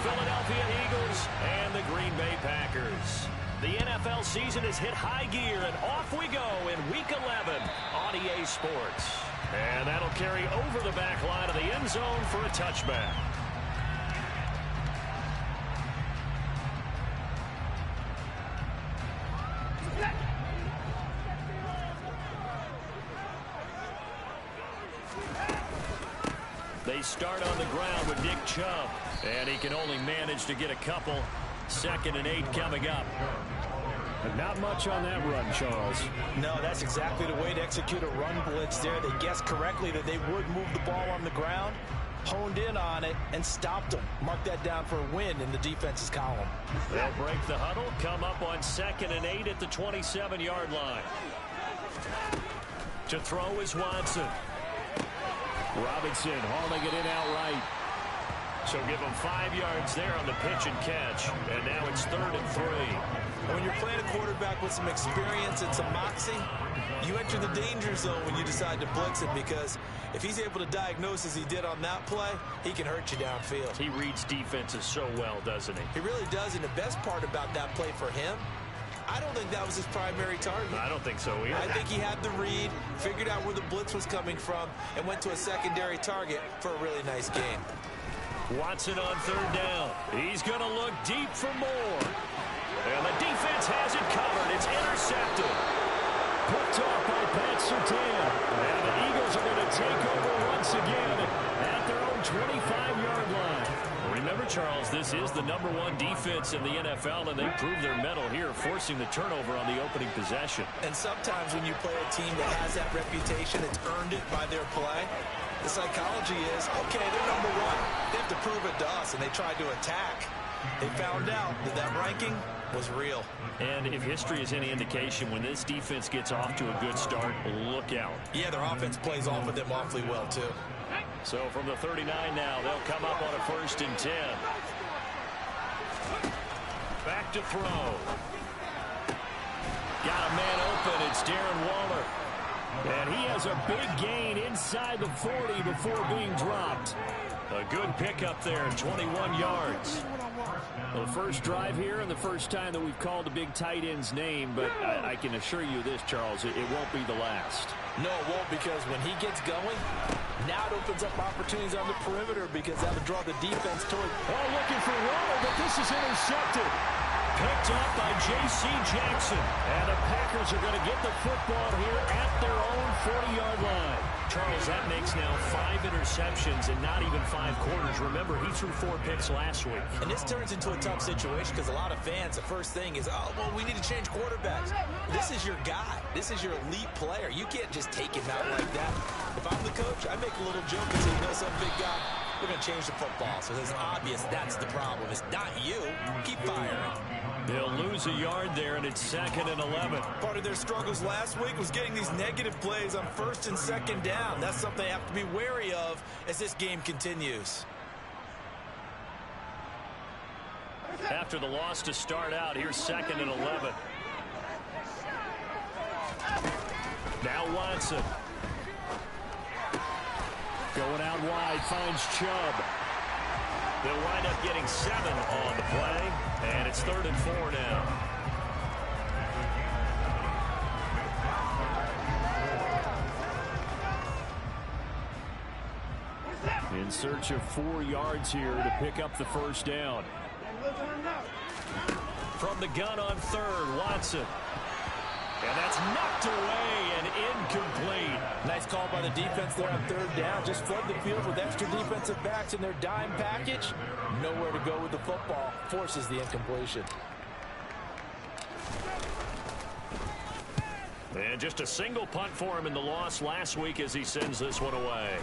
Philadelphia Eagles and the Green Bay Packers. The NFL season has hit high gear, and off we go in Week 11 on EA Sports. And that'll carry over the back line of the end zone for a touchback. They start on the ground with Nick Chubb, and he can only manage to get a couple. 2nd and 8 coming up. But not much on that run, Charles. No, that's exactly the way to execute a run blitz there. They guessed correctly that they would move the ball on the ground, honed in on it, and stopped them. Mark that down for a win in the defense's column. They'll break the huddle, come up on 2nd and 8 at the 27-yard line. To throw is Watson. Robinson hauling it in outright. So give him 5 yards there on the pitch and catch. And now it's 3rd and 3. When you're playing a quarterback with some experience and some moxie, you enter the danger zone when you decide to blitz him, because if he's able to diagnose as he did on that play, he can hurt you downfield. He reads defenses so well, doesn't he? He really does, and the best part about that play for him, I don't think that was his primary target. I don't think so either. I think he had the read, figured out where the blitz was coming from, and went to a secondary target for a really nice game. Watson on 3rd down. He's going to look deep for more. And the defense has it covered. It's intercepted. Picked off by Pat Surtain. And the Eagles are going to take over once again at their own 25-yard line. Remember, Charles, this is the #1 defense in the NFL, and they proved their mettle here, forcing the turnover on the opening possession. And sometimes when you play a team that has that reputation, it's earned it by their play. The psychology is, okay, they're #1. They have to prove it to us, and they tried to attack. They found out that that ranking was real. And if history is any indication, when this defense gets off to a good start, look out. Yeah, their offense plays off of them awfully well, too. So from the 39 now, they'll come up on a 1st and 10. Back to throw. Got a man open. It's Darren Waller. And he has a big gain inside the 40 before being dropped. A good pickup there, 21 yards. Well, the first drive here and the first time that we've called a big tight end's name, but I can assure you this, Charles, it won't be the last. No, it won't, because when he gets going, now it opens up opportunities on the perimeter, because that'll draw the defense toward. Oh, looking for Waller, but this is intercepted. Picked up by J.C. Jackson. And the Packers are going to get the football here at their own 40-yard line. Charles, that makes now 5 interceptions and not even 5 quarters. Remember, he threw 4 picks last week. And this turns into a tough situation, because a lot of fans, the first thing is, oh, well, we need to change quarterbacks. This is your guy. This is your elite player. You can't just take him out like that. If I'm the coach, I make a little joke and say, you know, some big guy, we're going to change the football. So it's obvious that's the problem. It's not you. Keep firing. They'll lose a yard there, and it's 2nd and 11. Part of their struggles last week was getting these negative plays on 1st and 2nd down. That's something they have to be wary of as this game continues. After the loss to start out, here's 2nd and 11. Now Watson. Going out wide, finds Chubb. They'll wind up getting 7 on the play, and it's 3rd and 4 now. In search of 4 yards here to pick up the first down. From the gun on 3rd, Watson. And that's knocked away and incomplete. Nice call by the defense there on 3rd down. Just flood the field with extra defensive backs in their dime package. Nowhere to go with the football. Forces the incompletion. And just a single punt for him in the loss last week as he sends this one away.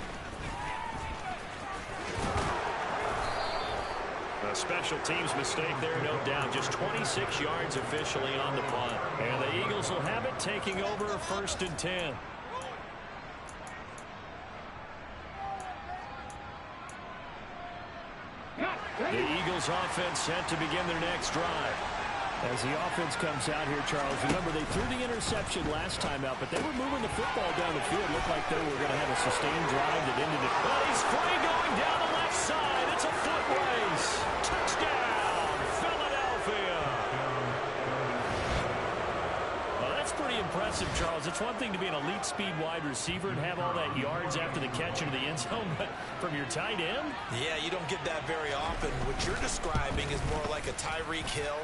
A special teams mistake there, no doubt. Just 26 yards officially on the punt. And the Eagles will have it, taking over 1st and 10. The Eagles offense set to begin their next drive. As the offense comes out here, Charles, remember they threw the interception last time out, but they were moving the football down the field. Looked like they were going to have a sustained drive that ended it. But he's free going down the left side. It's a foot race. Touchdown. Charles, it's one thing to be an elite speed wide receiver and have all that yards after the catch into the end zone, but from your tight end? Yeah, you don't get that very often. What you're describing is more like a Tyreek Hill,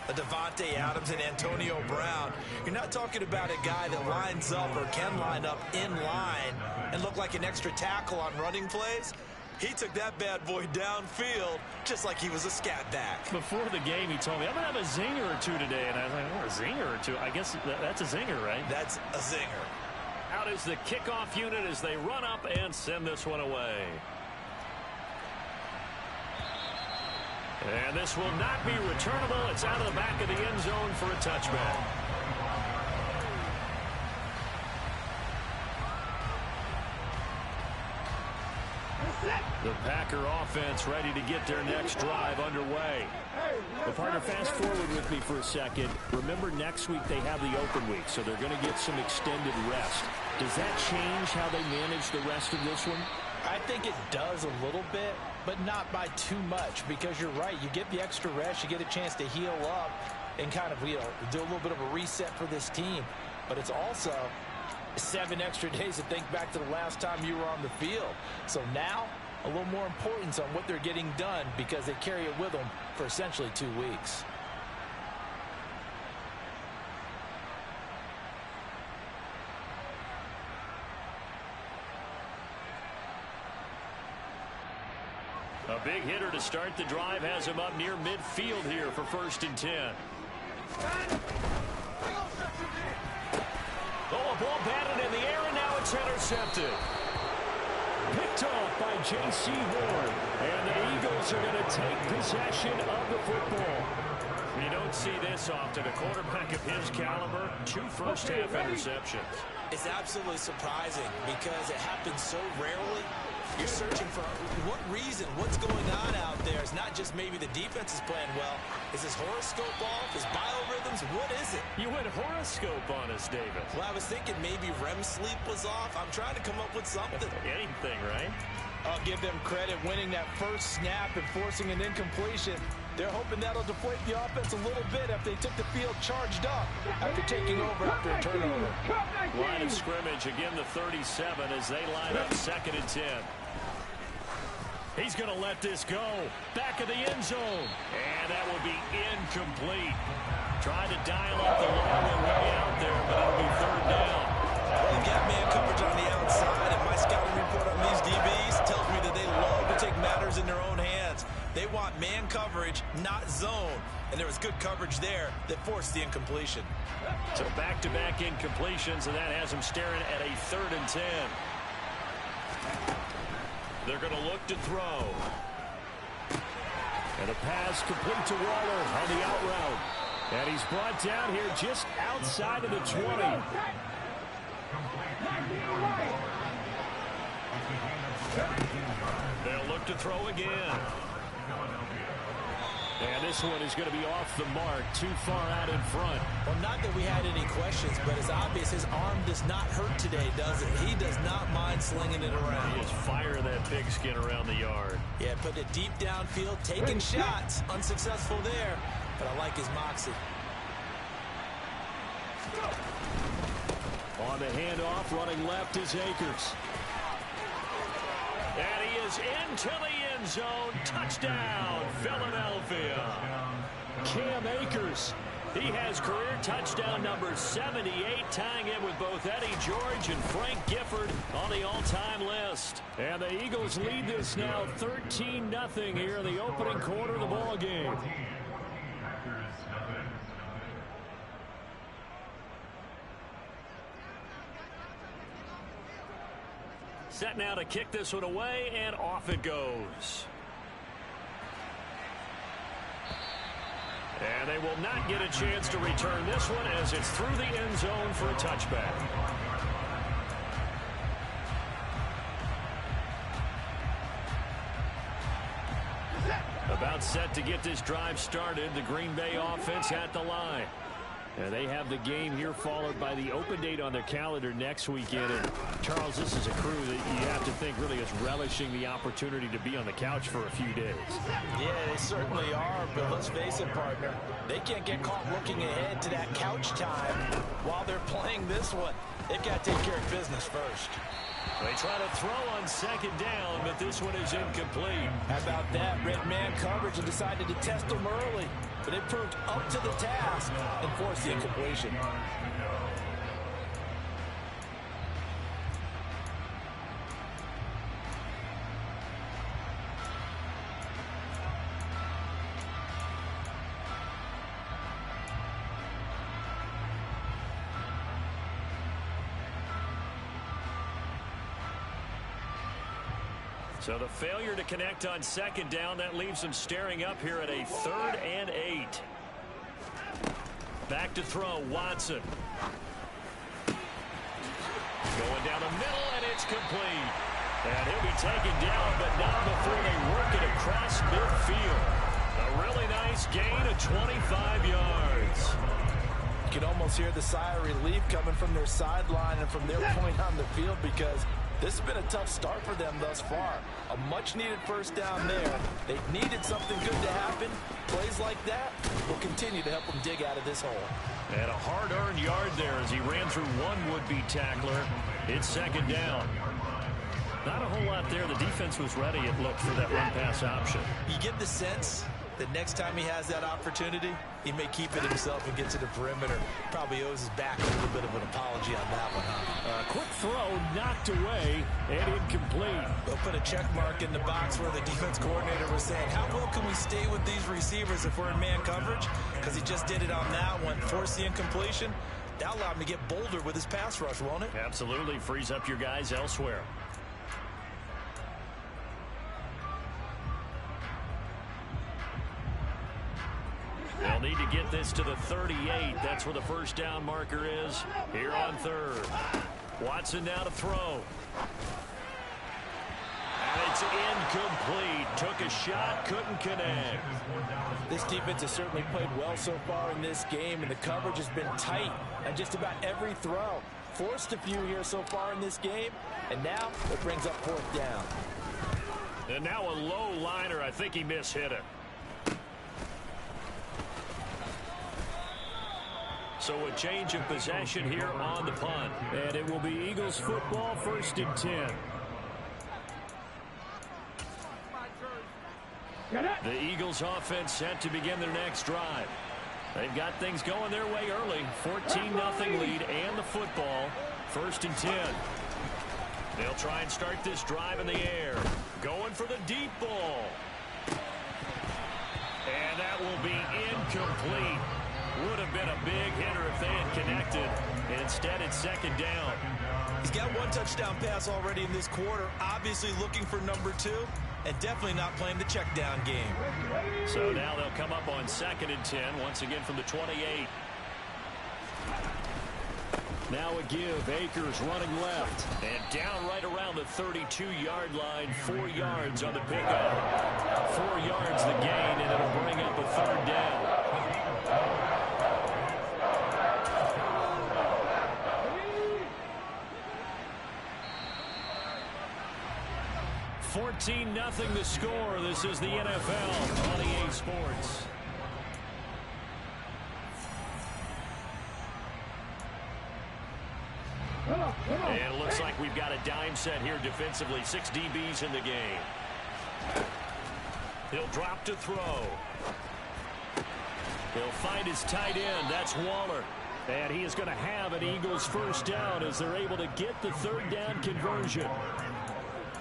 a Devontae Adams, and Antonio Brown. You're not talking about a guy that lines up or can line up in line and look like an extra tackle on running plays. He took that bad boy downfield just like he was a scat back. Before the game, he told me, I'm going to have a zinger or two today. And I was like, oh, a zinger or two? I guess that's a zinger, right? That's a zinger. Out is the kickoff unit as they run up and send this one away. And this will not be returnable. It's out of the back of the end zone for a touchback. The Packer offense ready to get their next drive underway. Well, partner, fast forward with me for a second. Remember, next week they have the open week, so they're going to get some extended rest. Does that change how they manage the rest of this one? I think it does a little bit, but not by too much, because you're right. You get the extra rest, you get a chance to heal up and kind of, do a little bit of a reset for this team. But it's also 7 extra days to think back to the last time you were on the field. So now, a little more importance on what they're getting done because they carry it with them for essentially 2 weeks. A big hitter to start the drive has him up near midfield here for 1st and 10. Oh, a ball batted in the air, and now it's intercepted. Picked off by J.C. Horn. And the Eagles are going to take possession of the football. You don't see this often. A quarterback of his caliber, 2 first-half interceptions. It's absolutely surprising because it happens so rarely. You're searching for what reason, what's going on out there. It's not just maybe the defense is playing well. Is his horoscope off? His biorhythms? What is it? You went horoscope on us, David. Well, I was thinking maybe REM sleep was off. I'm trying to come up with something. Anything, right? I'll give them credit winning that first snap and forcing an incompletion. They're hoping that'll deflate the offense a little bit if they took the field charged up after taking over after a turnover. Line of scrimmage, again the 37 as they line up 2nd and 10. He's going to let this go. Back of the end zone. And that will be incomplete. Tried to dial up the long way out there, but it'll be 3rd down. Well, they've got man coverage on the outside, and my scouting report on these DBs tells me that they love to take matters in their own hands. They want man coverage, not zone. And there was good coverage there that forced the incompletion. So back-to-back incompletions, and that has them staring at a 3rd and 10. They're going to look to throw. And a pass complete to Waller on the out route. And he's brought down here just outside of the 20. They'll look to throw again. And this one is going to be off the mark, too far out in front. Well, not that we had any questions, but it's obvious his arm does not hurt today, does it? He does not mind slinging it around. He is firing that pigskin around the yard. Yeah, putting it deep downfield, taking shots. Unsuccessful there, but I like his moxie. On the handoff, running left is Akers. And he is into the end zone. Touchdown, Philadelphia. Cam Akers. He has career touchdown number 78, tying it with both Eddie George and Frank Gifford on the all-time list. And the Eagles lead this now 13-0 here in the opening quarter of the ball game. Set now to kick this one away, and off it goes. And they will not get a chance to return this one as it's through the end zone for a touchback. About set to get this drive started. The Green Bay offense at the line. They have the game here followed by the open date on their calendar next weekend. And Charles, this is a crew that you have to think really is relishing the opportunity to be on the couch for a few days. Yeah, they certainly are, but let's face it, partner. They can't get caught looking ahead to that couch time while they're playing this one. They've got to take care of business first. They try to throw on second down, but this one is incomplete. How about that? Red man coverage and decided to test them early. But they proved up to the task and forced the incompletion. So the failure to connect on second down, that leaves them staring up here at a 3rd and 8. Back to throw, Watson. Going down the middle, and it's complete. And he'll be taken down, but not before they work it across midfield. A really nice gain of 25 yards. You can almost hear the sigh of relief coming from their sideline and from their point on the field, because this has been a tough start for them thus far. A much-needed first down there. They've needed something good to happen. Plays like that will continue to help them dig out of this hole. And a hard-earned yard there as he ran through one would-be tackler. It's second down. Not a whole lot there. The defense was ready, it looked, for that run-pass option. You get the sense that next time he has that opportunity, he may keep it himself and get to the perimeter. Probably owes his back a little bit of an apology on that one, huh? Quick throw, knocked away, and incomplete. They'll put a check mark in the box where the defense coordinator was saying, how well can we stay with these receivers if we're in man coverage? Because he just did it on that one, forced the incompletion. That'll allow him to get bolder with his pass rush, won't it? Absolutely. Frees up your guys elsewhere. They'll need to get this to the 38. That's where the first down marker is here on 3rd. Watson now to throw. And it's incomplete. Took a shot, couldn't connect. This defense has certainly played well so far in this game, and the coverage has been tight on just about every throw. Forced a few here so far in this game, and now it brings up 4th down. And now a low liner. I think he mishit it. So a change of possession here on the punt. And it will be Eagles football, 1st and 10. The Eagles offense set to begin their next drive. They've got things going their way early. 14-0 lead and the football. 1st and 10. They'll try and start this drive in the air. Going for the deep ball. And that will be incomplete. Would have been a big hitter if they had connected. Instead, it's second down. He's got one touchdown pass already in this quarter. Obviously looking for number 2. And definitely not playing the check down game. So now they'll come up on 2nd and 10. Once again from the 28. Now a give. Akers running left. And down right around the 32-yard line. 4 yards on the pickup. 4 yards the gain, and it'll bring up a 3rd down. 14-0 the score. This is the NFL on EA Sports. And it looks like we've got a dime set here defensively. 6 DBs in the game. He'll drop to throw. He'll find his tight end. That's Waller. And he is going to have an Eagles first down as they're able to get the 3rd down conversion.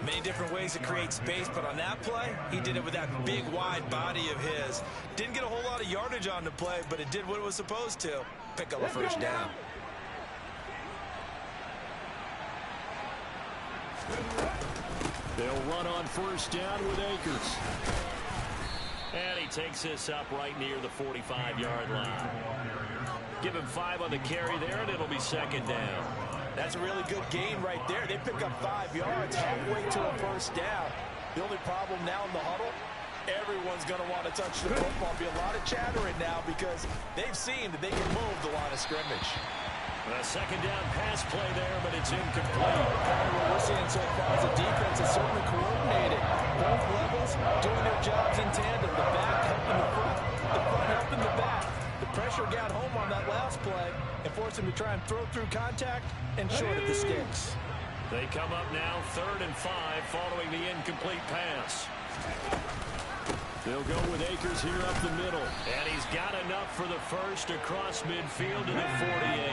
Many different ways to create space, but on that play, he did it with that big, wide body of his. Didn't get a whole lot of yardage on the play, but it did what it was supposed to. Pick up a first down. They'll run on first down with Akers. And he takes this up right near the 45-yard line. Give him 5 on the carry there, and it'll be second down. That's a really good gain right there. They pick up 5 yards halfway to a first down. The only problem now in the huddle, Everyone's going to want to touch the football. Be a lot of chattering now because they've seen that they can move the line of scrimmage. A second down pass play there, but it's incomplete. What we're seeing so far is the defense is certainly coordinated. Both levels doing their jobs in tandem. The back helping the front helping the back. The pressure got home on that last play and forced him to try and throw through contact and short of the sticks. They come up now 3rd and 5 following the incomplete pass. They'll go with Akers here up the middle. And he's got enough for the first across midfield to the 48.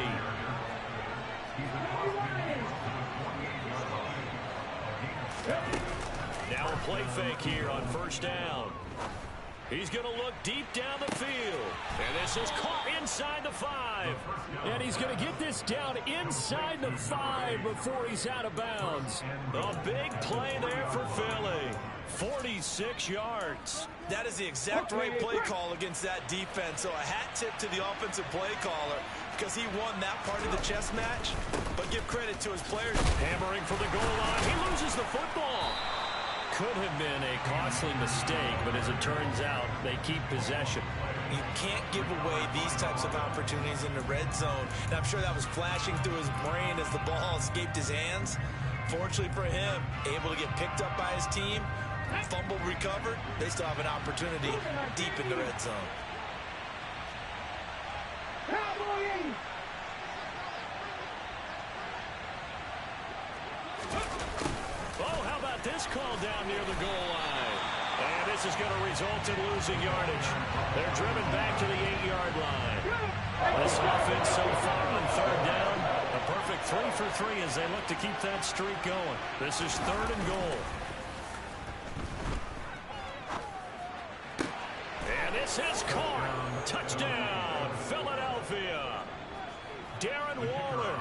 Now a play fake here on 1st down. He's going to look deep down the field. And this is caught inside the 5. And he's going to get this down inside the 5 before he's out of bounds. A big play there for Philly. 46 yards. That is the exact right play call against that defense. So a hat tip to the offensive play caller because he won that part of the chess match. But give credit to his players. Hammering for the goal line. He loses the football. Could have been a costly mistake, but as it turns out, they keep possession. You can't give away these types of opportunities in the red zone. And I'm sure that was flashing through his brain as the ball escaped his hands. Fortunately for him, able to get picked up by his team. Fumble recovered. They still have an opportunity deep in the red zone. Oh, how about this call down near the goal line? And this is going to result in losing yardage. They're driven back to the 8-yard line. This offense so far on 3rd down, a perfect 3 for 3 as they look to keep that streak going. This is 3rd and goal. And this is caught. Touchdown, Philadelphia. Darren Waller,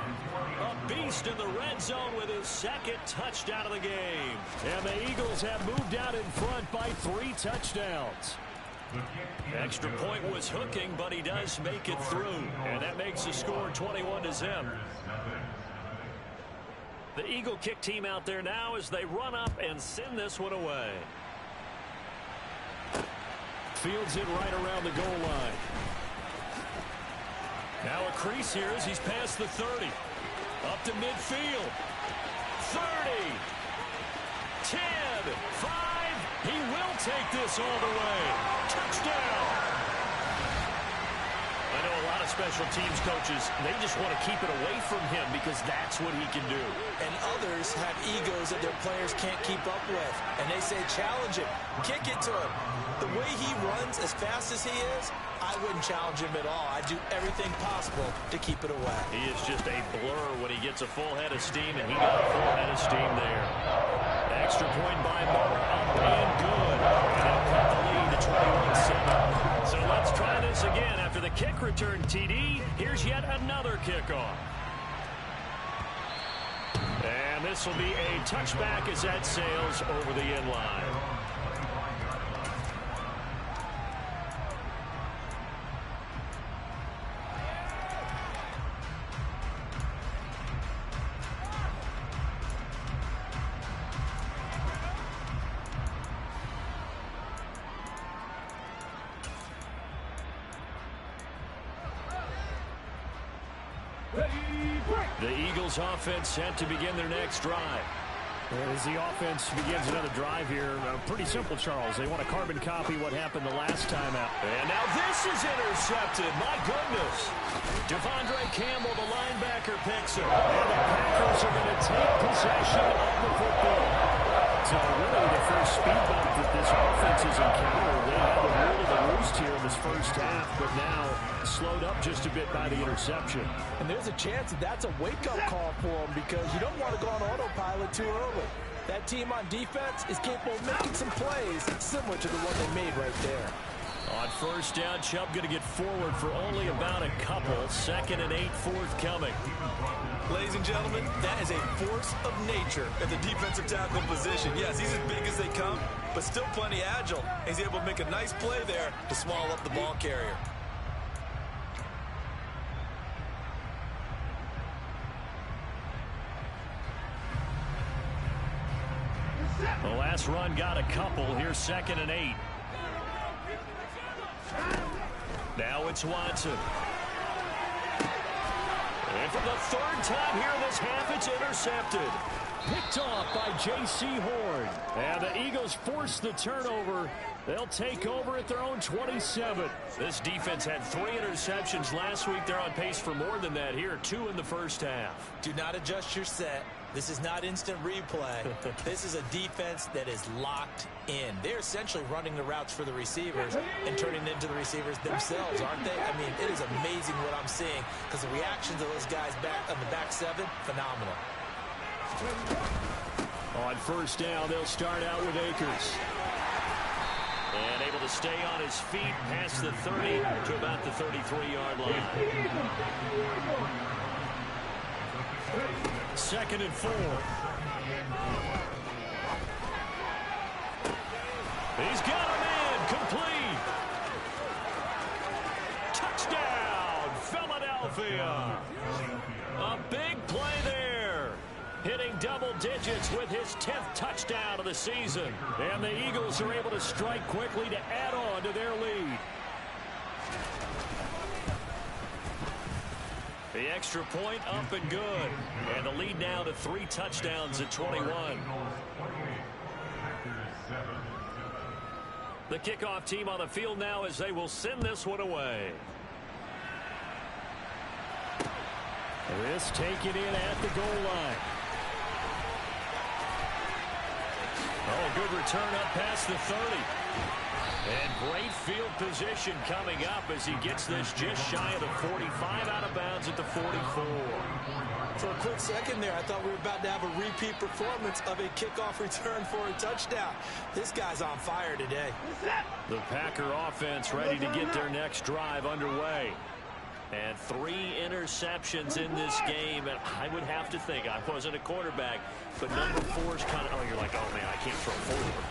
a beast in the red zone with his 2nd touchdown of the game. And the Eagles have moved out in front by 3 touchdowns. Extra point was hooking, but he does make it through. And that makes the score 21-0. The Eagle kick team out there now as they run up and send this one away. Fields it right around the goal line. Now a crease here as he's past the 30. Up to midfield. 30. 10. 5. He will take this all the way. Touchdown. I know a lot of special teams coaches, they just want to keep it away from him because that's what he can do. And others have egos that their players can't keep up with. And they say, challenge him. Kick it to him. The way he runs as fast as he is, I wouldn't challenge him at all. I'd do everything possible to keep it away. He is just a blur when he gets a full head of steam, and he got a full head of steam there. Extra point by Moore, up and good. And they'll cut the lead to 21-7. So let's try this again. After the kick return TD, here's yet another kickoff. And this will be a touchback as that sails over the end line. The Eagles offense set to begin their next drive. As the offense begins another drive here, pretty simple, Charles. They want to carbon copy what happened the last time out. And now this is intercepted. My goodness. Devondre Campbell, the linebacker, picks it. And the Packers are going to take possession of the football. So really the first speed bump that this offense has encountered. They had the rule of the roost here in this first half, but now slowed up just a bit by the interception. And there's a chance that that's a wake-up call for them because you don't want to go on autopilot too early. That team on defense is capable of making some plays similar to the one they made right there. On 1st down, Chubb going to get forward for only about a couple. 2nd and 8 forthcoming. Ladies and gentlemen, that is a force of nature at the defensive tackle position. Yes, he's as big as they come, but still plenty agile. He's able to make a nice play there to swallow up the ball carrier. The last run got a couple. Here's 2nd and 8. Now it's Watson. And for the third time here in this half, it's intercepted. Picked off by J.C. Horn. And the Eagles force the turnover. They'll take over at their own 27. This defense had 3 interceptions last week. They're on pace for more than that here. 2 in the first half. Do not adjust your set. This is not instant replay. This is a defense that is locked in. They're essentially running the routes for the receivers and turning into the receivers themselves, aren't they? I mean, it is amazing what I'm seeing because the reactions of those guys back on the back 7, phenomenal. On first down, they'll start out with Akers. And able to stay on his feet past the 30 to about the 33-yard line. 2nd and 4. He's got a man complete. Touchdown, Philadelphia. A big play there. Hitting double digits with his 10th touchdown of the season. And the Eagles are able to strike quickly to add on to their lead. The extra point up and good. And the lead now to 3 touchdowns at 21. The kickoff team on the field now as they will send this one away. This taken in at the goal line. Oh, good return up past the 30. And great field position coming up as he gets this just shy of the 45, out of bounds at the 44. For a quick second there, I thought we were about to have a repeat performance of a kickoff return for a touchdown. This guy's on fire today. The Packer offense ready to get their next drive underway. And 3 interceptions in this game. And I would have to think, I wasn't a quarterback, but number 4 is kind of, oh, you're like, oh, man, I can't throw forward.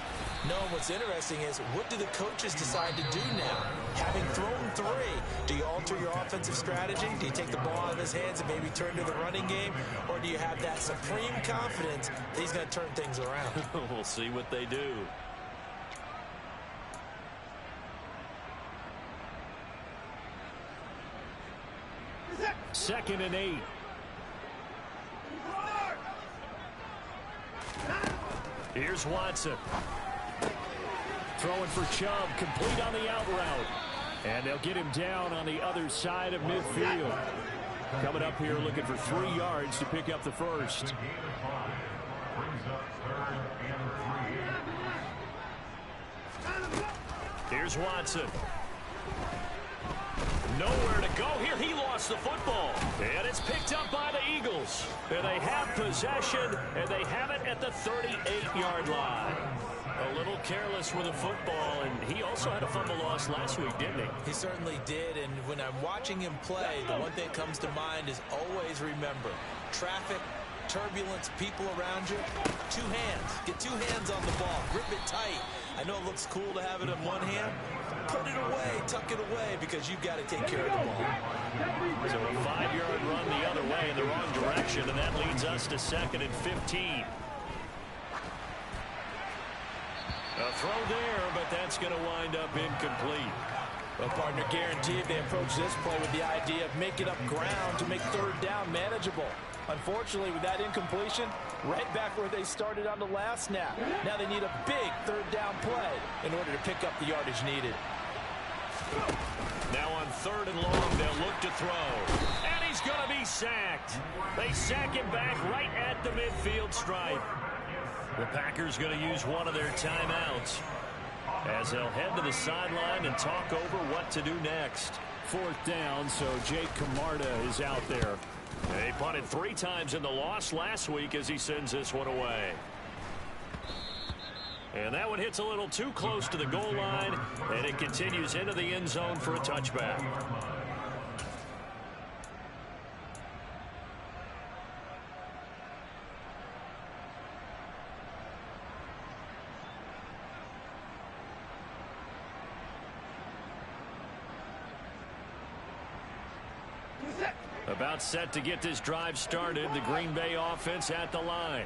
No, what's interesting is, what do the coaches decide to do now? Having thrown 3, do you alter your offensive strategy? Do you take the ball out of his hands and maybe turn to the running game? Or do you have that supreme confidence that he's going to turn things around? We'll see what they do. Second and 8. Here's Watson. Throwing for Chubb, complete on the out route. And they'll get him down on the other side of midfield. Coming up here looking for 3 yards to pick up the first. Here's Watson. Nowhere to go here. He lost the football. And it's picked up by the Eagles. And they have possession, and they have it at the 38-yard line. A little careless with the football, and he also had a fumble loss last week, didn't he? He certainly did, and when I'm watching him play, the one thing that comes to mind is always remember, traffic, turbulence, people around you, 2 hands. Get 2 hands on the ball. Grip it tight. I know it looks cool to have it in one hand. Put it away, tuck it away, because you've got to take care of the ball. So a 5-yard run the other way in the wrong direction, and that leads us to 2nd and 15. A throw there, but that's going to wind up incomplete. Well, partner, guaranteed they approach this play with the idea of making up ground to make 3rd down manageable. Unfortunately, with that incompletion, right back where they started on the last snap. Now they need a big 3rd down play in order to pick up the yardage needed. Now on 3rd and long, they'll look to throw. And he's going to be sacked. They sack him back right at the midfield stripe. The Packers going to use one of their timeouts as they'll head to the sideline and talk over what to do next. 4th down, so Jake Camarda is out there. They punted 3 times in the loss last week as he sends this one away. And that one hits a little too close to the goal line, and it continues into the end zone for a touchback. About set to get this drive started. The Green Bay offense at the line.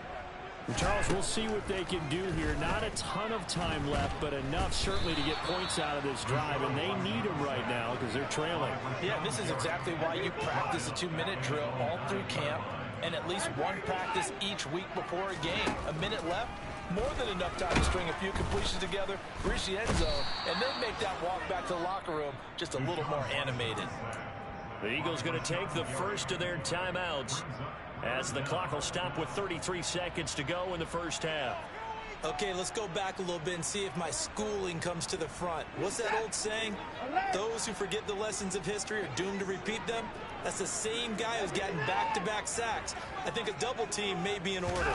Charles, we'll see what they can do here. Not a ton of time left, but enough certainly to get points out of this drive, and they need them right now because they're trailing. Yeah, this is exactly why you practice a 2-minute drill all through camp and at least one practice each week before a game. A minute left, more than enough time to string a few completions together, reach the end zone, and then make that walk back to the locker room just a little more animated. The Eagles going to take the first of their timeouts as the clock will stop with 33 seconds to go in the first half. Okay, let's go back a little bit and see if my schooling comes to the front. What's that old saying? Those who forget the lessons of history are doomed to repeat them. That's the same guy who's gotten back-to-back sacks. I think a double team may be in order.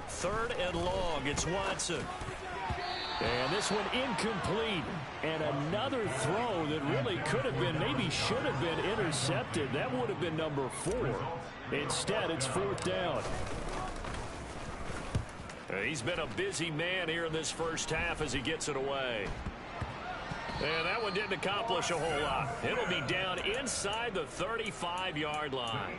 3rd and long. It's Watson. And this one incomplete. And another throw that really could have been, maybe should have been intercepted. That would have been number 4. Instead, it's 4th down. He's been a busy man here in this first half as he gets it away. And that one didn't accomplish a whole lot. It'll be down inside the 35-yard line.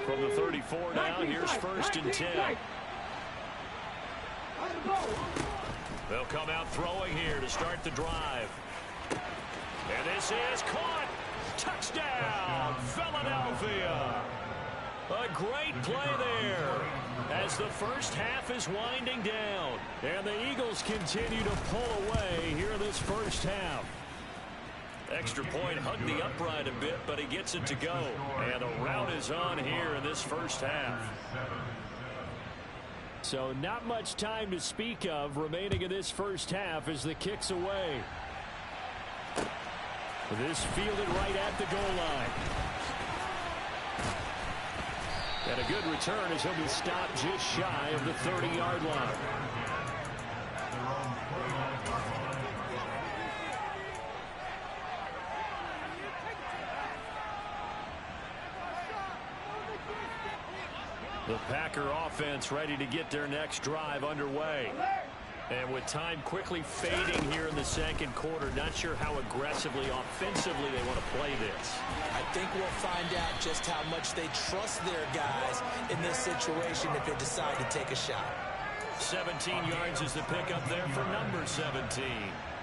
From the 34 now, here's 1st and 10. They'll come out throwing here to start the drive. And this is caught. Touchdown, Philadelphia. A great play there as the first half is winding down. And the Eagles continue to pull away here in this first half. Extra point hugged the upright a bit, but he gets it to go. And the route is on here in this first half. So not much time to speak of remaining in this first half as the kick's away. This fielded right at the goal line. And a good return as he'll be stopped just shy of the 30-yard line. The Packer offense ready to get their next drive underway. And with time quickly fading here in the second quarter, not sure how aggressively, offensively they want to play this. I think we'll find out just how much they trust their guys in this situation if they decide to take a shot. 17 yards is the pickup there for number 17.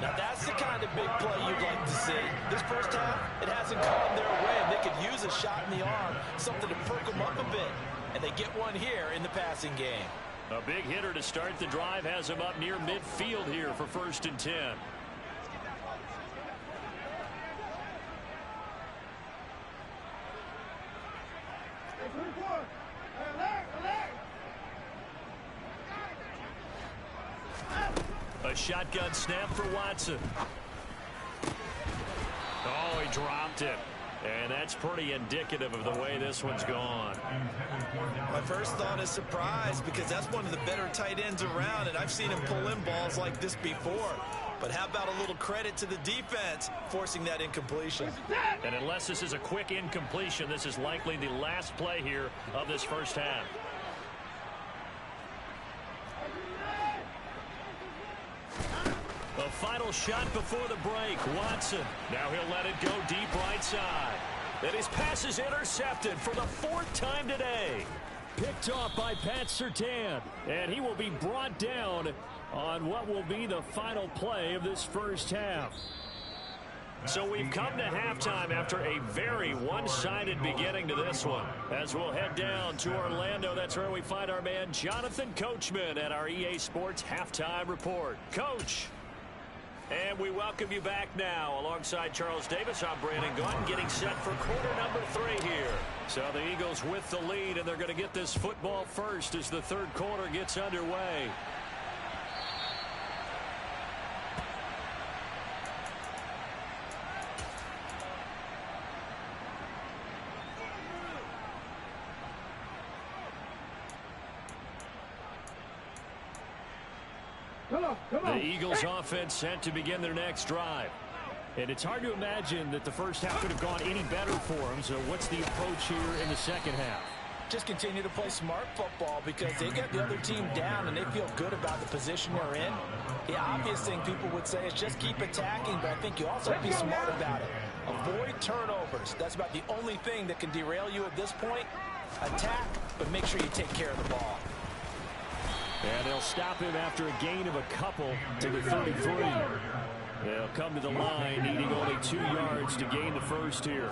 Now that's the kind of big play you'd like to see. This first half, it hasn't gone their way, and they could use a shot in the arm, something to perk them up a bit. And they get one here in the passing game. A big hitter to start the drive has him up near midfield here for 1st and 10. A shotgun snap for Watson. Oh, he dropped it. And that's pretty indicative of the way this one's gone. My first thought is surprise because that's one of the better tight ends around, and I've seen him pull in balls like this before. But how about a little credit to the defense forcing that incompletion? And unless this is a quick incompletion, this is likely the last play here of this first half. A final shot before the break. Watson. Now he'll let it go deep right side. And his pass is intercepted for the 4th time today. Picked off by Pat Surtain. And he will be brought down on what will be the final play of this first half. So we've come to halftime after a very one-sided beginning to this one. As we'll head down to Orlando, that's where we find our man Jonathan Coachman at our EA Sports Halftime Report. Coach. And we welcome you back now. Alongside Charles Davis, I'm Brandon Gaudin, getting set for quarter number 3 here. So the Eagles with the lead, and they're going to get this football first as the third quarter gets underway. The Eagles offense set to begin their next drive. And it's hard to imagine that the first half could have gone any better for them. So what's the approach here in the second half? just continue to play smart football because they get the other team down and they feel good about the position they're in. The obvious thing people would say is just keep attacking, but I think you also have to be smart about it. Avoid turnovers. That's about the only thing that can derail you at this point. Attack, but make sure you take care of the ball. And they'll stop him after a gain of a couple to the 33. They'll come to the line, needing only 2 yards to gain the first here.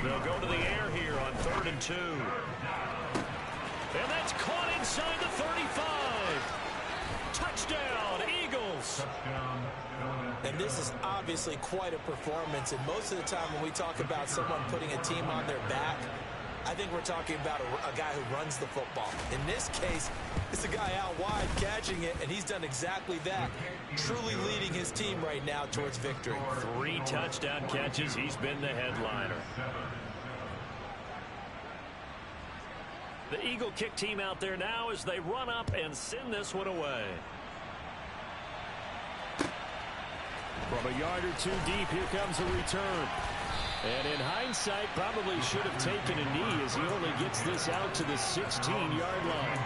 They'll go to the air here on 3rd and 2. And that's caught inside the 35. Touchdown, Eagles. And this is obviously quite a performance. And most of the time when we talk about someone putting a team on their back, I think we're talking about a guy who runs the football. In this case, it's a guy out wide catching it, and he's done exactly that, truly leading his team right now towards victory. 3 touchdown catches. He's been the headliner. The Eagle kick team out there now as they run up and send this one away. From a yard or 2 deep, here comes a return. And in hindsight, probably should have taken a knee as he only gets this out to the 16-yard line.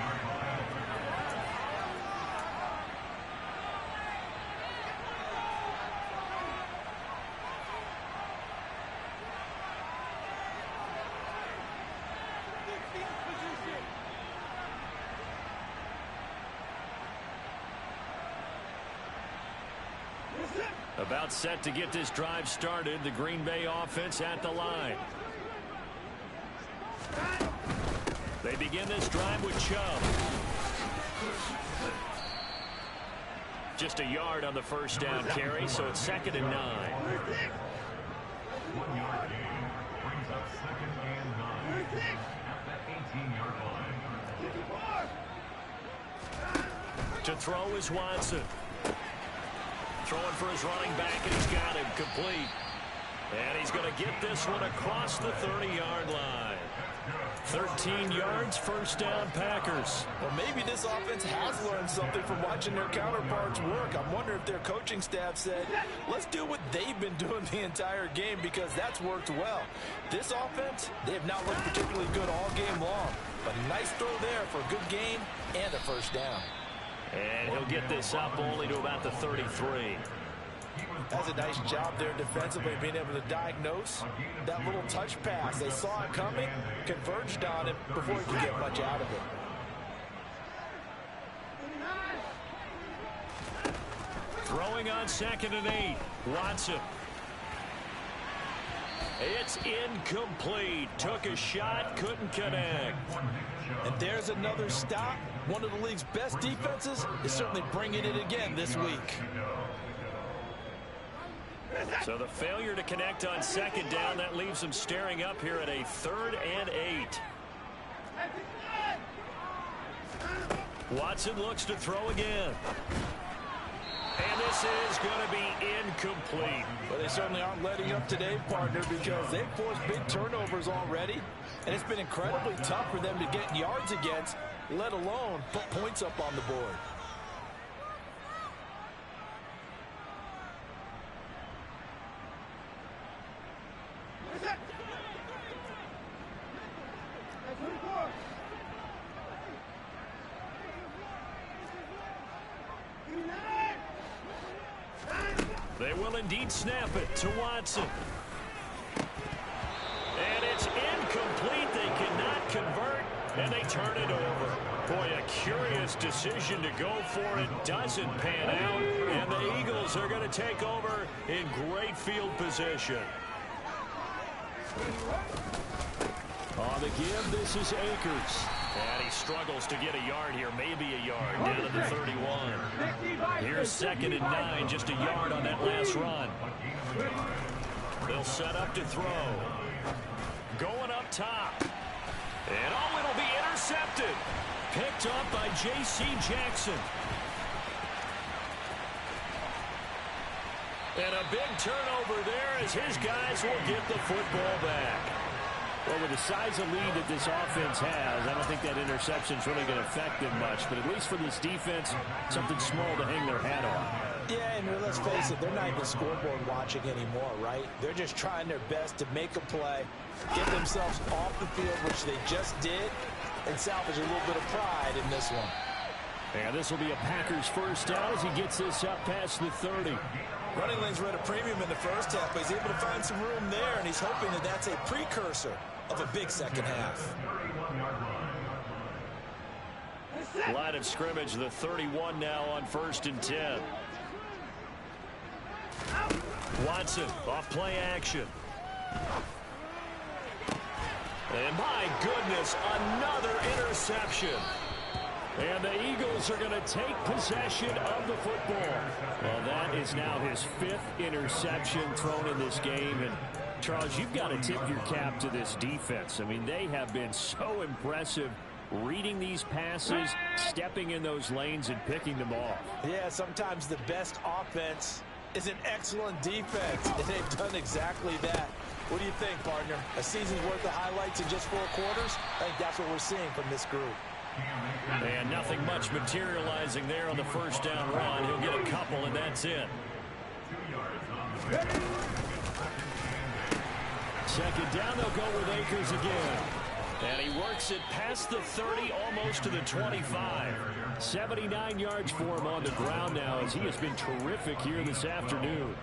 About set to get this drive started. The Green Bay offense at the line. They begin this drive with Chubb. Just a yard on the first down carry, so it's 2nd and 9. 1 yard gain brings up 2nd and 9 at the 18-yard line. To throw is Watson. Throwing for his running back, and he's got him complete. And he's going to get this one across the 30-yard line. 13 yards, first down, Packers. Well, maybe this offense has learned something from watching their counterparts work. I'm wondering if their coaching staff said, let's do what they've been doing the entire game because that's worked well. This offense, they have not looked particularly good all game long. But a nice throw there for a good gain and a first down. And he'll get this up only to about the 33. That's a nice job there defensively, being able to diagnose that little touch pass. They saw it coming, converged on it before he could get much out of it. Throwing on 2nd and 8. Watson. It's incomplete. Took a shot, couldn't connect. And there's another stop. One of the league's best defenses is certainly bringing it again this week. So the failure to connect on 2nd down, that leaves them staring up here at a 3rd and 8. Watson looks to throw again. And this is going to be incomplete. But they certainly aren't letting up today, partner, because they've forced big turnovers already. And it's been incredibly tough for them to get yards against, let alone put points up on the board. They will indeed snap it to Watson. And it's incomplete. They cannot convert, and they turn it over. Boy, a curious decision to go for it. Doesn't pan out, and the Eagles are going to take over in great field position. On the give, this is Akers. And he struggles to get a yard here, maybe a yard, down to the 31. Here's 2nd and 9, just a yard on that last run. They'll set up to throw. Going up top. And oh, it'll be intercepted. Picked up by J.C. Jackson. And a big turnover there as his guys will get the football back. Well, with the size of lead that this offense has, I don't think that interception is really going to affect them much. But at least for this defense, something small to hang their hat on. Yeah, and let's face it, they're not even scoreboard watching anymore, right? They're just trying their best to make a play, get themselves off the field, which they just did, and salvage a little bit of pride in this one. And this will be a Packers first down as he gets this up past the 30. Running lanes were at a premium in the first half, but he's able to find some room there, and he's hoping that that's a precursor of a big second half. Line of scrimmage, the 31 now on 1st and 10. Watson off play action. And my goodness, another interception. And the Eagles are going to take possession of the football. Well, that is now his 5th interception thrown in this game. And, Charles, you've got to tip your cap to this defense. I mean, they have been so impressive reading these passes, stepping in those lanes, and picking them off. Yeah, sometimes the best offense is an excellent defense, and they've done exactly that. What do you think, partner? A season's worth of highlights in just 4 quarters? I think that's what we're seeing from this group. And nothing much materializing there on the first down run. He'll get a couple, and that's it. Second down, they'll go with Akers again. And he works it past the 30, almost to the 25. 79 yards for him on the ground now, as he has been terrific here this afternoon.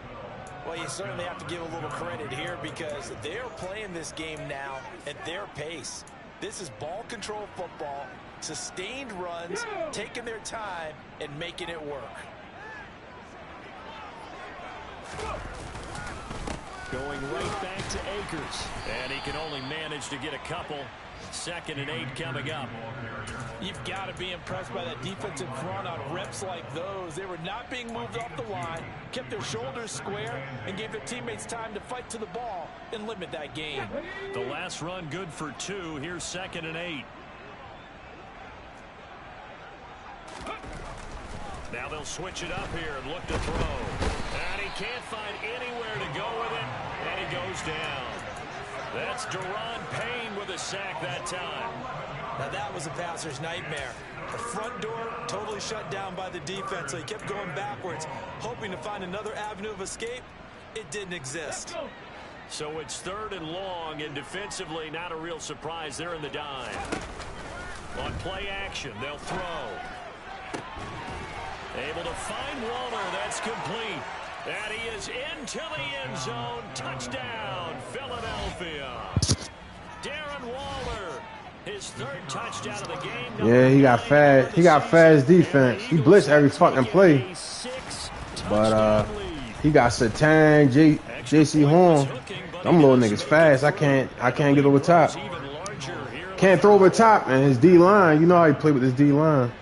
Well, you certainly have to give a little credit here because they're playing this game now at their pace. This is ball control football, sustained runs, taking their time, and making it work. Going right back to Akers. And he can only manage to get a couple. 2nd and 8 coming up. You've got to be impressed by that defensive front on reps like those. They were not being moved off the line, kept their shoulders square, and gave their teammates time to fight to the ball and limit that gain. The last run good for 2. Here's 2nd and 8. Now they'll switch it up here and look to throw. And he can't find anywhere to go with it, and he goes down. That's Daron Payne with a sack that time. Now that was a passer's nightmare. The front door totally shut down by the defense, so he kept going backwards, hoping to find another avenue of escape. It didn't exist. So it's 3rd and long, and defensively not a real surprise. They're in the dime. On play action, they'll throw. Able to find Waller. That's complete. And he is into the end zone. Touchdown, Philadelphia. Darren Waller, his 3rd touchdown of the game. Yeah, he got fast. He got fast defense. He blitzed every fucking play. But he got Satan, J.C. Horn. Them little niggas fast. I can't get over top. Can't throw over top, man. His D line. You know how he play with his D line.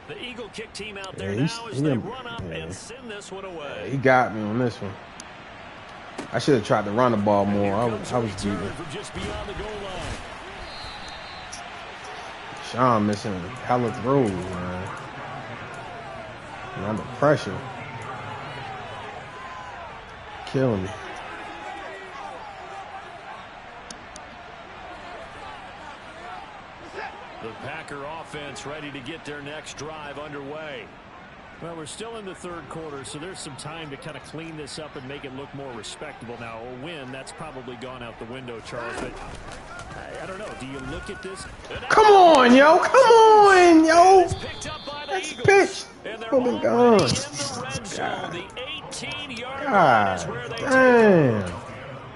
The Eagle kick team out there now as they run up and send this one away. He got me on this one. I should have tried to run the ball more. I was beating. Just beyond the goal line. Sean missing hella throws, man. And under pressure. Killing me. The Packer offense ready to get their next drive underway. Well, we're still in the 3rd quarter, so there's some time to kind of clean this up and make it look more respectable. Now, a win, that's probably gone out the window, Charles, but I don't know. Do you look at this? Come on, yo. Come on, yo. That's pitch. Fucking gone. God damn.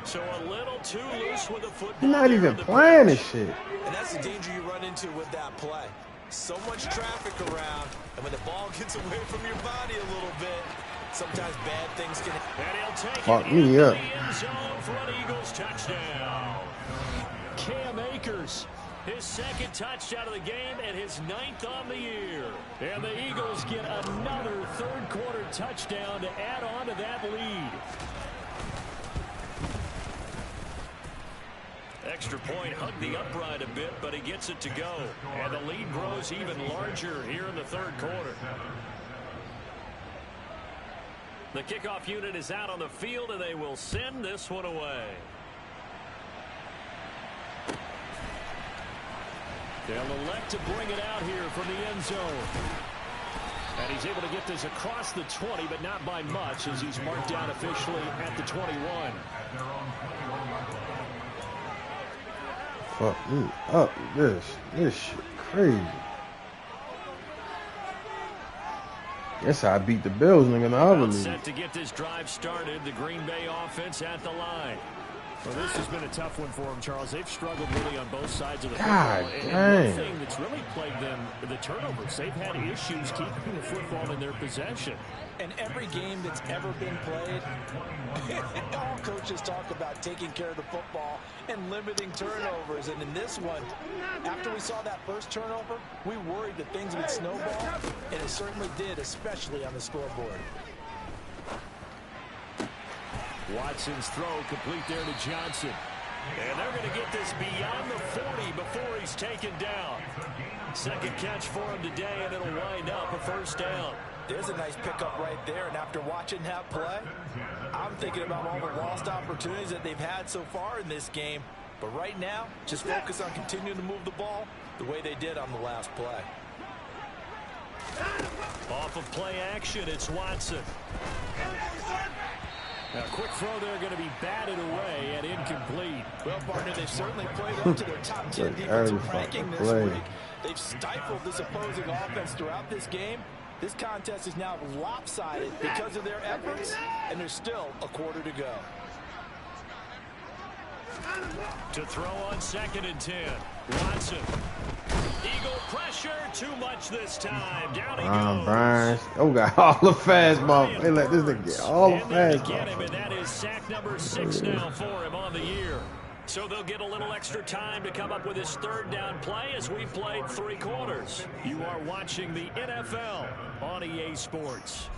So a little too loose with the football. You're not even playing this shit. And that's the danger you run into with that play. So much traffic around, and when the ball gets away from your body a little bit, sometimes bad things can happen. And he'll take Fuck me up. end zone for an Eagles touchdown. Cam Akers, his 2nd touchdown of the game and his 9th on the year. And the Eagles get another 3rd quarter touchdown to add on to that lead. Extra point hugged the upright a bit, but he gets it to go. And the lead grows even larger here in the 3rd quarter. The kickoff unit is out on the field, and they will send this one away. They'll elect to bring it out here from the end zone. And he's able to get this across the 20, but not by much, as he's marked down officially at the 21. Fuck me up. This shit crazy. That's how I beat the Bills, nigga, in the other league. Set to get this drive started. The Green Bay offense at the line. Well, this has been a tough one for them, Charles. They've struggled really on both sides of the football. And the thing that's really plagued them, the turnovers. They've had issues keeping the football in their possession. And every game that's ever been played, all coaches talk about taking care of the football and limiting turnovers. And in this one, after we saw that first turnover, we worried that things would snowball, and it certainly did, especially on the scoreboard. Watson's throw complete there to Johnson. And they're going to get this beyond the 40 before he's taken down. Second catch for him today, and it'll wind up a first down. There's a nice pickup right there, and after watching that play, I'm thinking about all the lost opportunities that they've had so far in this game. But right now, just focus on continuing to move the ball the way they did on the last play. Off of play action, it's Watson. Now, a quick throw there going to be batted away and incomplete. Well, partner, they've certainly played up to their top 10 defensive ranking this week. They've stifled this opposing offense throughout this game. This contest is now lopsided because of their efforts, and there's still a quarter to go. To throw on 2nd and 10. Watson. Eagle pressure, too much this time. Down he goes. Brian. Oh, got all the fastball. They let this nigga get all the fastball. And that is sack number 6 now for him on the year. So they'll get a little extra time to come up with his 3rd down play as we've played 3 quarters. You are watching the NFL on EA Sports.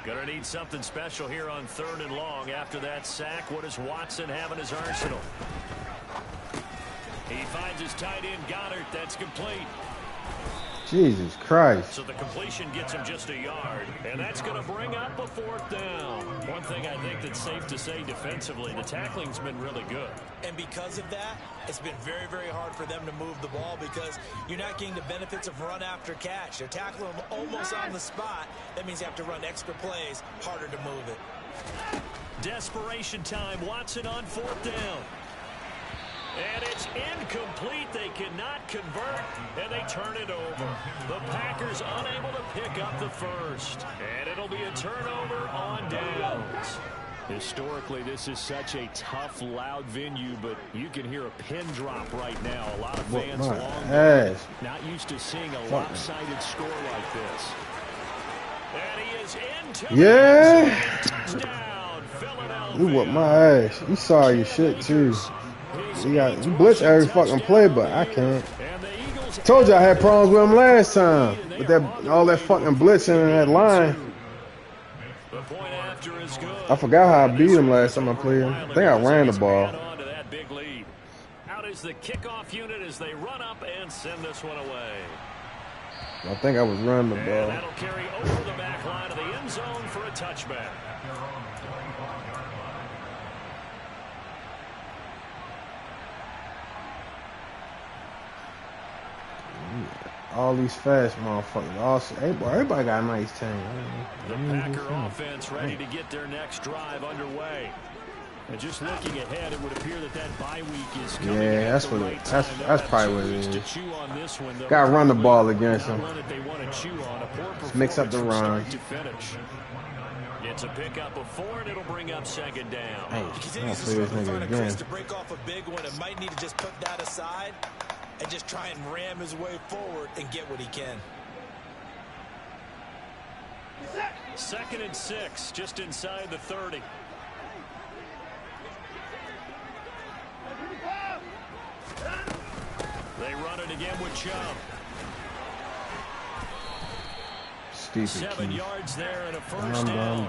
Gonna need something special here on 3rd and long. After that sack, what does Watson have in his arsenal? He finds his tight end, Goddard. That's complete. Jesus Christ. So the completion gets him just a yard, and that's going to bring up a 4th down. One thing I think that's safe to say defensively, the tackling's been really good. And because of that, it's been very, very hard for them to move the ball because you're not getting the benefits of run after catch. They're tackling them almost on the spot. That means you have to run extra plays, harder to move it. Desperation time. Watson on 4th down. And it's incomplete. They cannot convert, and they turn it over. The Packers unable to pick up the first. And it'll be a turnover on downs. Historically, this is such a tough, loud venue, but you can hear a pin drop right now. A lot of fans not used to seeing a lopsided score like this. And he is into touchdown, Philadelphia. You whooped my ass. You saw your shit, too. You blitz every fucking play, but I can't. Told you I had problems with him last time. With that, all that fucking blitzing in that line. I forgot how I beat him last time I played him. I think I ran the ball. Out is the kickoff unit as they run up and send this one away. I think I was running the ball. That'll carry over the back line of the end zone for a touchback. All these fast motherfuckers. Also, everybody got a nice team. The Packer offense ready to get their next drive underway. And just looking ahead, it would appear that bye week is coming. Yeah, that's what that's probably what it is. Got to run the ball against them. Let's mix up the run. It's a pickup of 4, and it'll bring up 2nd down. Hey, He continues to struggle to find a Chris to break off a big one and might need to just put that aside and just try and ram his way forward and get what he can. 2nd and 6, just inside the 30. They run it again with Chubb. 7 yards there and a first down.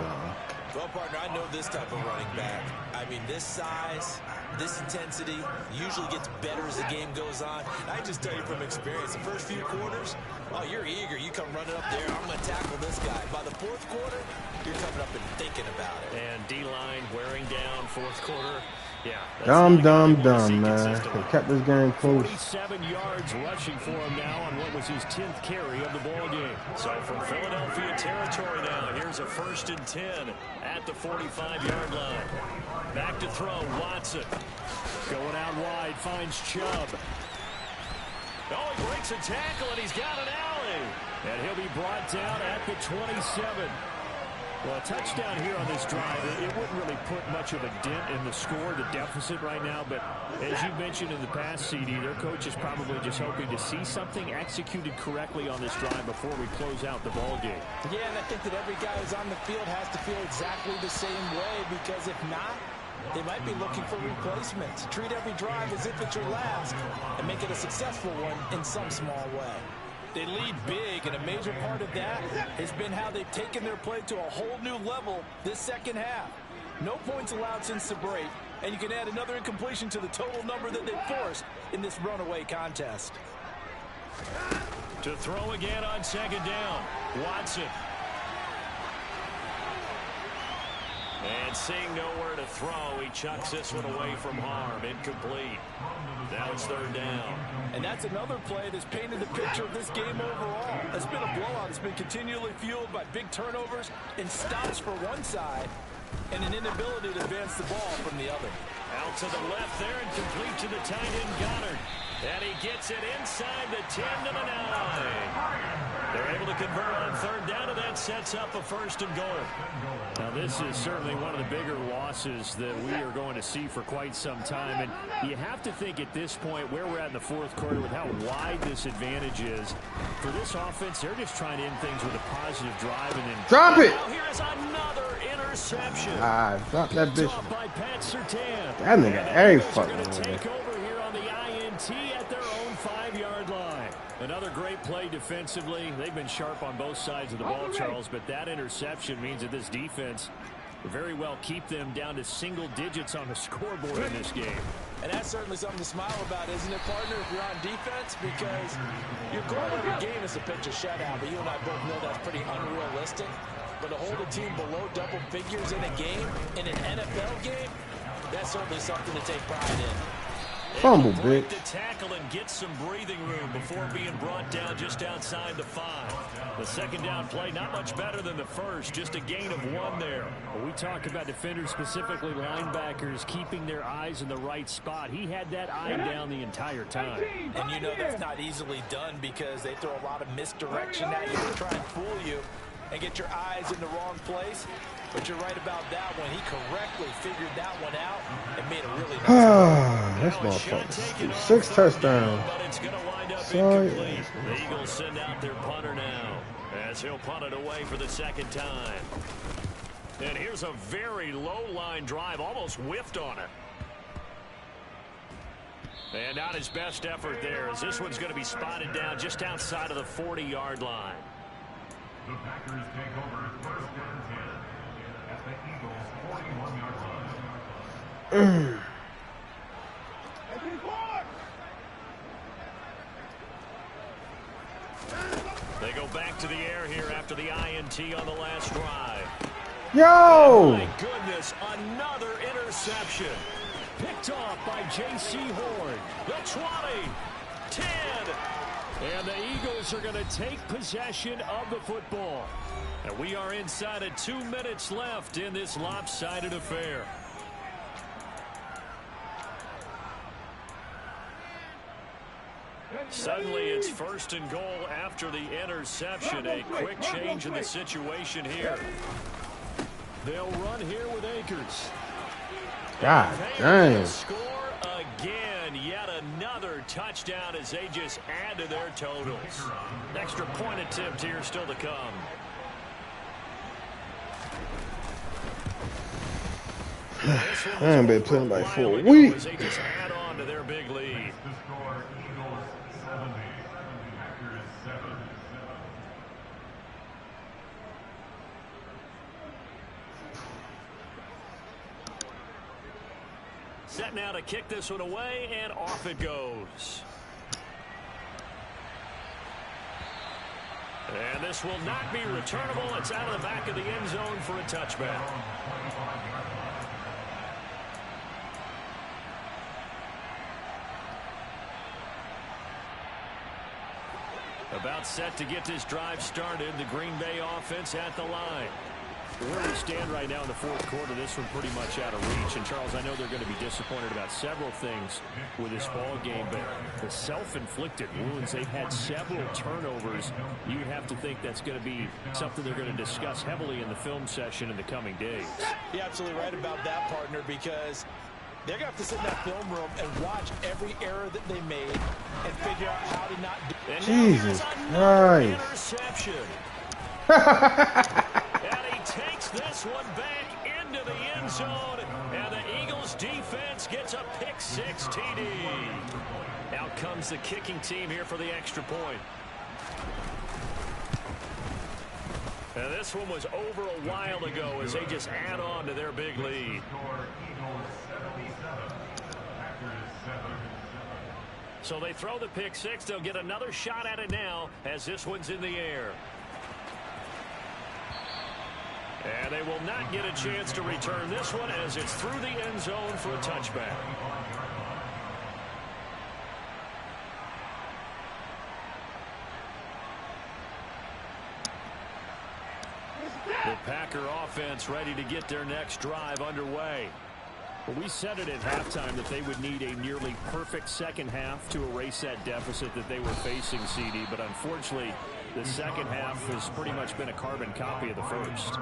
Well, partner, I know this type of running back. I mean, this size, This intensity usually gets better as the game goes on. I just tell you from experience, the first few quarters, oh, you're eager. You come running up there. I'm going to tackle this guy. By the fourth quarter, you're coming up and thinking about it. And D-line wearing down fourth quarter. Yeah. Dumb, man. They kept this game close. 47 yards rushing for him now on what was his 10th carry of the ball game. So from Philadelphia territory now, here's a 1st and 10 at the 45-yard line. Back to throw, Watson. Going out wide, finds Chubb. Oh, he breaks a tackle, and he's got an alley. And he'll be brought down at the 27. Well, a touchdown here on this drive, it wouldn't really put much of a dent in the score, the deficit right now. But as you mentioned in the past, CD, their coach is probably just hoping to see something executed correctly on this drive before we close out the ball game. Yeah, and I think that every guy who's on the field has to feel exactly the same way, because if not, they might be looking for replacements. Treat every drive as if it's your last and make it a successful one in some small way. They lead big, and a major part of that has been how they've taken their play to a whole new level this second half. No points allowed since the break, and you can add another incompletion to the total number that they forced in this runaway contest. To throw again on 2nd down, Watson. And seeing nowhere to throw, he chucks this one away from harm. Incomplete. Now it's 3rd down. And that's another play that's painted the picture of this game overall. It's been a blowout. It's been continually fueled by big turnovers and stops for one side and an inability to advance the ball from the other. Out to the left there and complete to the tight end, Goddard. And he gets it inside the 10 to the 9. They're able to convert on 3rd down, and that sets up a 1st and goal. Now, this is certainly one of the bigger losses that we are going to see for quite some time. And you have to think at this point where we're at in the 4th quarter with how wide this advantage is. For this offense, they're just trying to end things with a positive drive. And then drop it! Now here is another interception. Drop that bitch. By Pat Surtain. That nigga every fucking way. Take over here on the INT at their own 5-yard line. Another great play defensively. They've been sharp on both sides of the ball, Charles, but that interception means that this defense will very well keep them down to single digits on the scoreboard in this game. And that's certainly something to smile about, isn't it, partner, if you're on defense? Because your goal every game is to pitch a shutout, but you and I both know that's pretty unrealistic. But to hold a team below double figures in a game, in an NFL game, that's certainly something to take pride in. Fumble, bitch. The tackle and get some breathing room before being brought down just outside the 5. The 2nd down play, not much better than the first, just a gain of 1 there. When we talk about defenders, specifically linebackers, keeping their eyes in the right spot, he had that eye down the entire time. And you know that's not easily done because they throw a lot of misdirection at you to try and fool you and get your eyes in the wrong place. But you're right about that one. He correctly figured that one out and made a really nice this motherfucker. 6 touchdowns. But it's going to wind up incomplete. The Eagles send out their punter now as he'll punt it away for the 2nd time. And here's a very low line drive, almost whiffed on it. And not his best effort there, as this one's going to be spotted down just outside of the 40-yard line. The Packers take over 1st and 10 at the Eagles' 41-yard line. They go back to the air here after the INT on the last drive. Yo! My goodness, another interception. Picked off by J.C. Horn. The 20, 10. And the Eagles are going to take possession of the football. And we are inside of 2 minutes left in this lopsided affair. Suddenly it's 1st and goal after the interception. A quick change in the situation here. They'll run here with Akers. God damn. Score again. Yet another touchdown as they just add to their totals. Extra point attempt here still to come. I ain't been playing like for a week. They just add on to their big lead. The score, Eagles 70, Packers 7. Set now to kick this one away, and off it goes. And this will not be returnable. It's out of the back of the end zone for a touchback. About set to get this drive started. The Green Bay offense at the line. Where we stand right now in the fourth quarter, this one pretty much out of reach. And, Charles, I know they're going to be disappointed about several things with this ball game, but the self-inflicted wounds, they've had several turnovers. You have to think that's going to be something they're going to discuss heavily in the film session in the coming days. You're absolutely right about that, partner, because they're going to have to sit in that film room and watch every error that they made and figure out how to not do it. Jesus Christ. Interception. Takes this one back into the end zone, and the Eagles defense gets a pick-6 TD. Out comes the kicking team here for the extra point. And this one was over a while ago as they just add on to their big lead. So they throw the pick-6. They'll get another shot at it now as this one's in the air. And they will not get a chance to return this one as it's through the end zone for a touchback. The Packer offense ready to get their next drive underway. Well, we said it at halftime that they would need a nearly perfect second half to erase that deficit that they were facing, CD. But unfortunately, the second half has pretty much been a carbon copy of the first.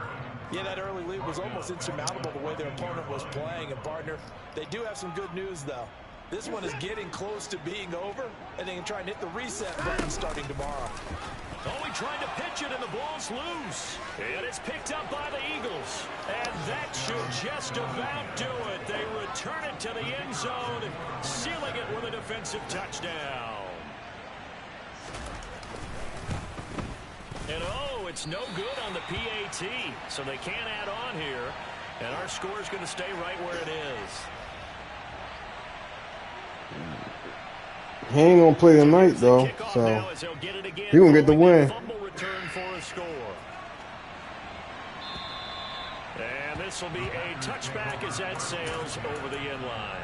Yeah, that early lead was almost insurmountable the way their opponent was playing. And, partner, they do have some good news, though. This one is getting close to being over, and they can try and hit the reset button starting tomorrow. Oh, he tried to pitch it, and the ball's loose. And it's picked up by the Eagles. And that should just about do it. They return it to the end zone, sealing it with a defensive touchdown. And, oh, it's no good on the PAT, so they can't add on here. And our score is going to stay right where it is. He ain't going to play tonight, though, so he going to get the win. Fumble return for a score. And this will be a touchback as that sails over the end line.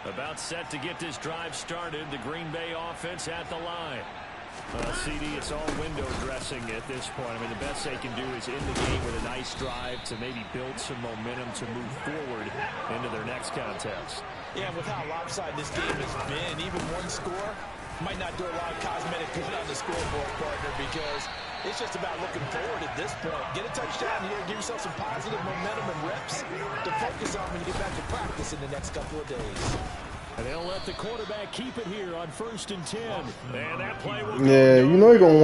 About set to get this drive started. The Green Bay offense at the line. CD, it's all window dressing at this point. I mean, the best they can do is end the game with a nice drive to maybe build some momentum to move forward into their next contest. Yeah, with how lopsided this game has been, even one score might not do a lot of cosmetic good on the scoreboard, partner, because it's just about looking forward at this point. Get a touchdown here, give yourself some positive momentum and reps to focus on when you get back to practice in the next couple of days. And they'll let the quarterback keep it here on 1st and 10. And that play will Yeah, you know he gonna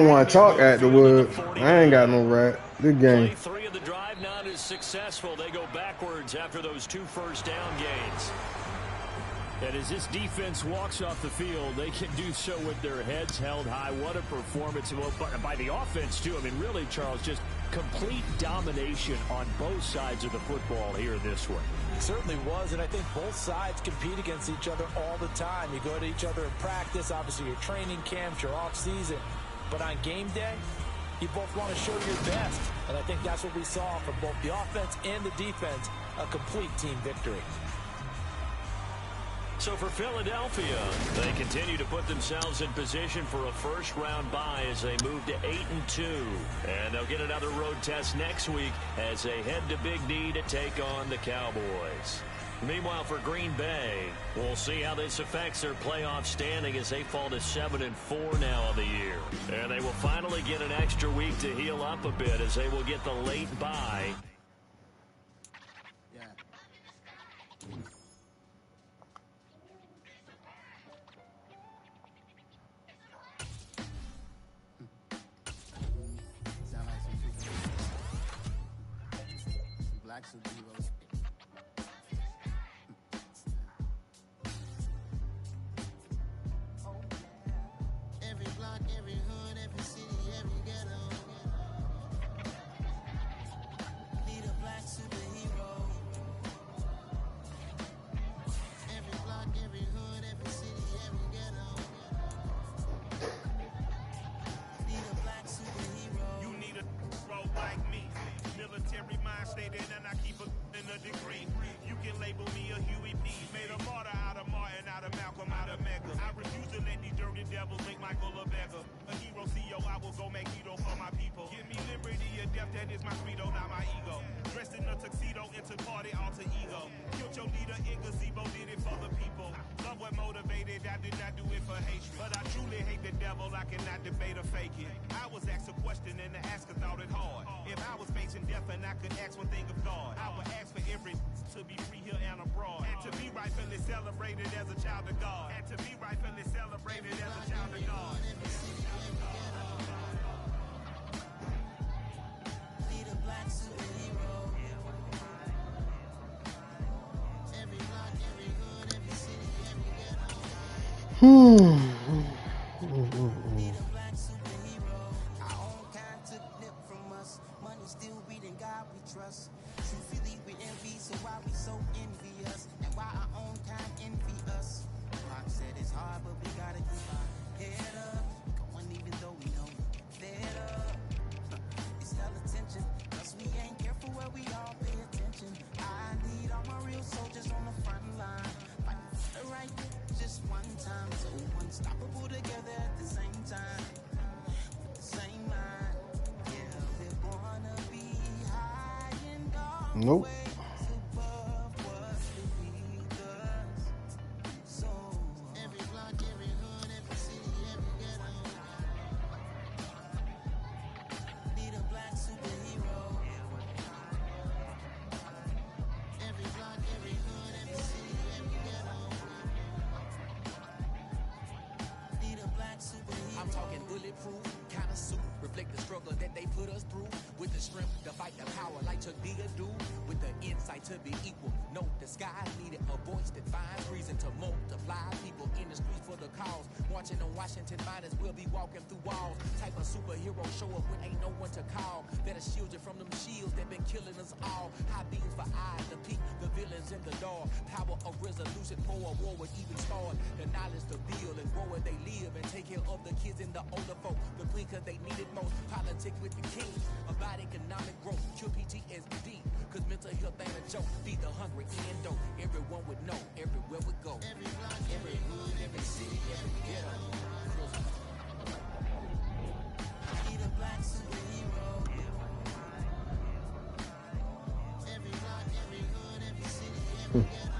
want to talk afterwards. I ain't got no rat. Good game. Play 3 of the drive not as successful. They go backwards after those 2 first-down gains. And as this defense walks off the field, they can do so with their heads held high. What a performance by the offense, too. I mean, really, Charles, just complete domination on both sides of the football here in this one. It certainly was, and I think both sides compete against each other all the time. You go to each other in practice, obviously your training camps, your off-season. But on game day, you both want to show your best. And I think that's what we saw from both the offense and the defense, a complete team victory. So for Philadelphia, they continue to put themselves in position for a first-round bye as they move to 8-2. And they'll get another road test next week as they head to Big D to take on the Cowboys. Meanwhile, for Green Bay, we'll see how this affects their playoff standing as they fall to 7-4 now on the year. And they will finally get an extra week to heal up a bit as they will get the late bye. Superheroes. Everybody military mind stated, and I keep in a degree. You can label me a Huey P. Made a martyr out of Martin, out of Malcolm, out of Mecca. I refuse to let these dirty devils make Michael a beggar. A hero CEO, I will go Magneto for my people. Give me liberty or death, that is my credo, not my ego. Dressed in a tuxedo, into party, alter ego. Killed your leader in gazebo, did it for the people. Love what motivated, I did not do it for hatred. But I truly hate the devil, I cannot debate or fake it. I was asked a question and the asker thought it hard. If I was facing death and I could ask one thing of God, I would ask for every to be free here and abroad. And to be rightfully celebrated as a child of God. And to be rightfully celebrated as a child of God. Need a black superhero. Every block, every hood, every city, every ghetto. Need a black superhero. Our own kind took nip from us. Money still beating God we trust. Truthfully we envy, so why we so envious? And why our own kind envy us? Mark said it's hard, but we gotta keep our head up. Going even though we know fed up. It's hella tension, cause we ain't careful where we all pay attention. I need all my real soldiers on the front line. Fighting for the right just one time. So unstoppable together at the same time. With the same mind. Yeah, we're gonna be high and dark. Nope. Above what's beneath us. So every block, every hood, every city, every ghetto. Need a black superhero. Every block, every hood, every city, every ghetto. Need a black superhero. I'm talking bulletproof, kind of suit, reflect the struggle that they put us through. With the strength to fight the power like Chuck D do. With the insight to be equal. No disguise needed, a voice that finds reason to multiply. People in the streets for the cause. Marching on Washington, might as well be walking through walls. Type of superhero show up when ain't no one to call. That'll shield you from them shields that been killing us all. High beams for eyes to peek, the villains in the dark. Power of resolution for a war would even start. The knowledge to build and grow where they live and take care of the kids and the older folk. The clean cause they need it most. Politics with the king. About economic growth. Cure PTSD. Cause mental health ain't a joke. Feed the hungry and dope. Everyone would know. Everywhere we go. Every block, every hood, every city, every ghetto. Need a black superhero. Every block, every hood, every city, every ghetto.